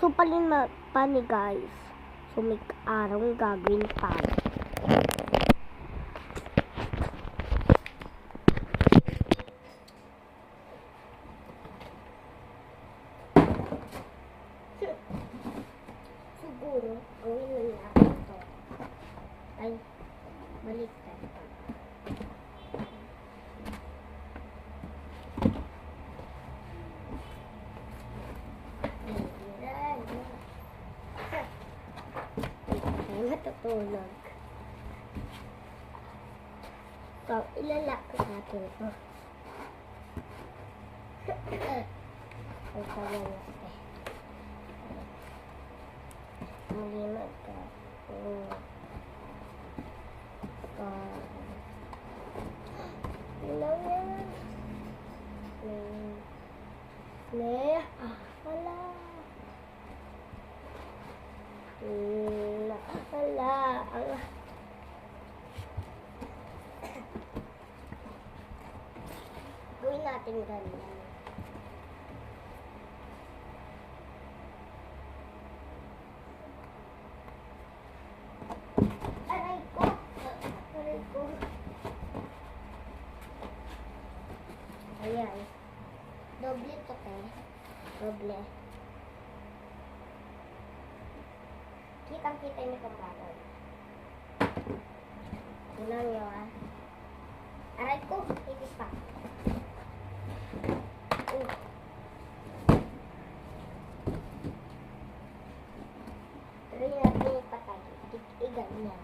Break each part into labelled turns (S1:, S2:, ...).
S1: So, pa ni guys. So, may araw gagawin tayo. Siguro, gawin na natin ito. Ay, baliktad. Matutulog. So, ilalak natin ito. Ang sabi natin. Malimag ka. Ilaw yan. Wala. Wala. Gawin natin ganyan. Aray ko. Ayan. Doble to, Doble. Kitang-kita niyo kung bagay. Tingnan niyo, Aray ko, hindi pa. Tuloy natin ipatay. Ganyan.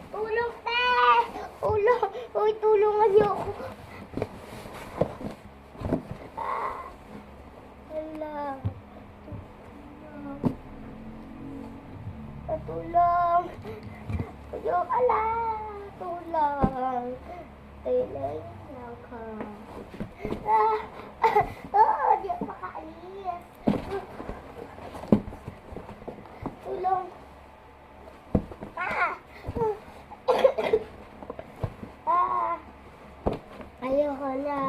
S1: Tulong, Uy, tulungan niyo ako. Hala. Tulong. Tulong. Ako. Di ako makaalis. Tulong. Ayoko na.